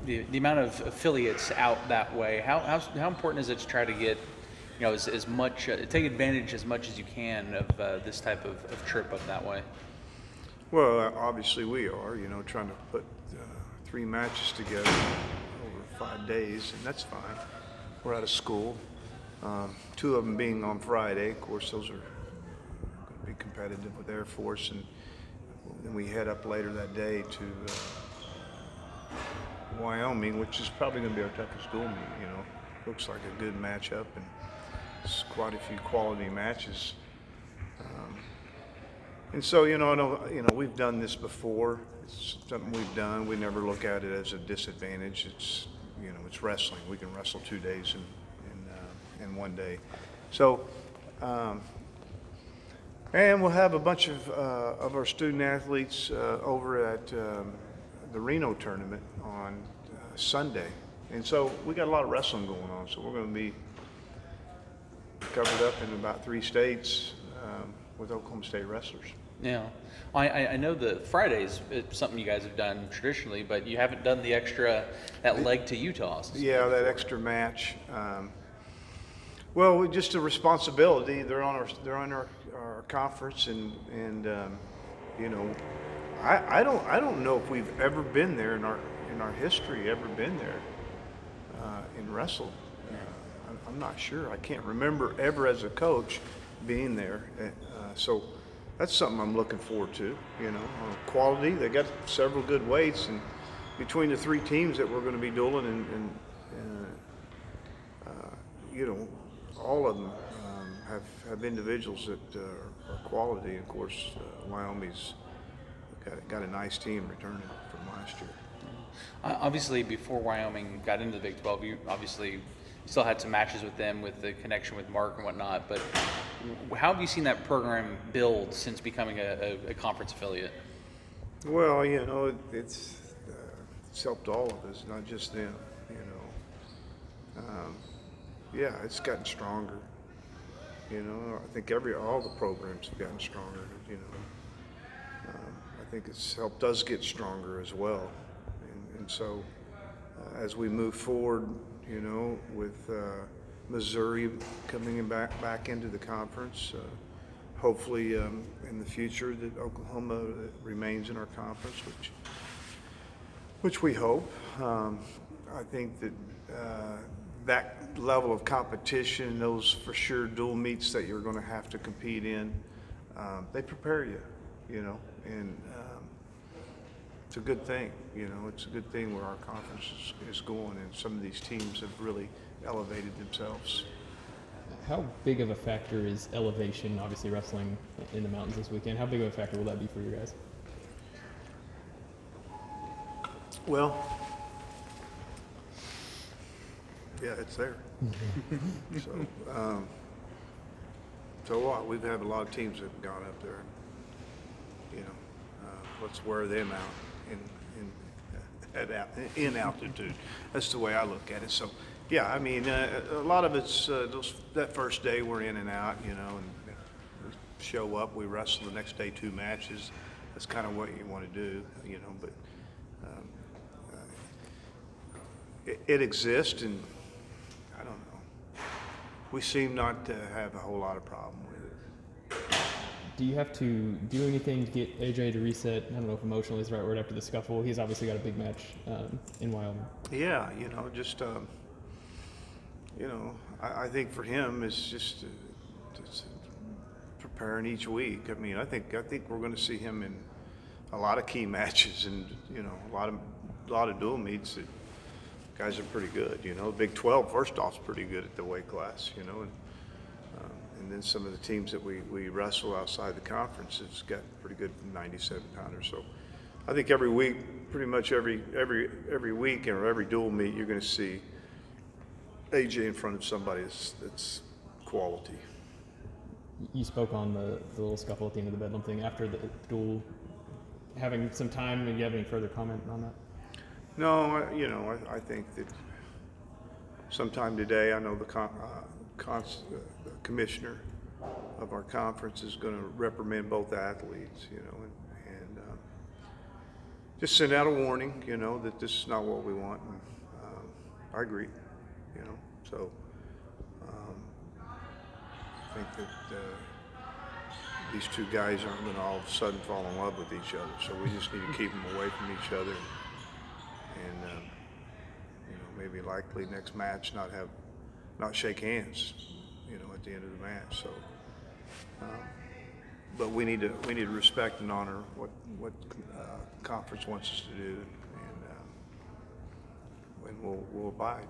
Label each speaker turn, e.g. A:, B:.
A: the amount of affiliates out that way, how important is it to try to get, as much, take advantage as much as you can of this type of trip up that way?
B: Well, obviously we are, trying to put 3 matches together over 5 days, and that's fine. We're out of school. 2 of them being on Friday. Of course, those are going to be competitive with Air Force, and then we head up later that day to Wyoming, which is probably going to be our toughest dual meet. Looks like a good matchup, and it's quite a few quality matches. And so, we've done this before. It's something we've done. We never look at it as a disadvantage. It's wrestling. We can wrestle 2 days in one day. So, and we'll have a bunch of our student athletes over at the Reno tournament on Sunday. And so we got a lot of wrestling going on. So we're going to be covered up in about 3 states with Oklahoma State wrestlers.
A: Yeah, I know the Fridays is something you guys have done traditionally, but you haven't done that leg to Utah.
B: Yeah, that extra match. Well, just a responsibility. They're on our conference, and I don't know if we've ever been there in our history, and wrestled. I'm not sure. I can't remember ever as a coach being there. So that's something I'm looking forward to. Quality. They got several good weights, and between the 3 teams that we're going to be dueling, and all of them have individuals that are quality. Of course, Wyoming's got a nice team returning from last year.
A: Obviously, before Wyoming got into the Big 12, you obviously still had some matches with them with the connection with Mark and whatnot. But how have you seen that program build since becoming a conference affiliate?
B: Well, it's helped all of us, not just them. Yeah, it's gotten stronger. I think all the programs have gotten stronger. I think it's helped us get stronger as well. And so, as we move forward, with Missouri coming back into the conference, hopefully in the future that Oklahoma remains in our conference, which we hope. I think that that level of competition, those for sure dual meets that you're going to have to compete in, they prepare you, and it's a good thing. It's a good thing where our conference is going, and some of these teams have really elevated themselves.
C: How big of a factor is elevation, obviously wrestling in the mountains this weekend? How big of a factor will that be for you guys?
B: Well, yeah, it's there. So what? We've had a lot of teams that have gone up there. Let's wear them out in altitude. That's the way I look at it. So, yeah, I mean, a lot of it's that first day we're in and out, and we show up, we wrestle the next day 2 matches. That's kind of what you want to do, but it exists, and I don't know. We seem not to have a whole lot of problem with it.
C: Do you have to do anything to get AJ to reset? I don't know if emotionally is the right word after the scuffle. He's obviously got a big match in Wyoming.
B: Yeah, just I think for him it's just preparing each week. I mean, I think we're going to see him in a lot of key matches, and a lot of dual meets that guys are pretty good. Big 12 first off's pretty good at the weight class. And then some of the teams that we wrestle outside the conference has got pretty good 97-pounders. So I think every week, pretty much every week or every dual meet, you're going to see AJ in front of somebody that's quality.
C: You spoke on the little scuffle at the end of the Bedlam thing after the duel. Having some time, do you have any further comment on that?
B: No, I think that sometime today, I know the commissioner of our conference is going to reprimand both athletes, and just send out a warning, you know, that this is not what we want. And, I agree, you know, so I think that these two guys aren't going to all of a sudden fall in love with each other. So we just need to keep them away from each other, and you know, maybe likely next match not shake hands, you know, at the end of the match. So, but we need to respect and honor what conference wants us to do, and we'll abide.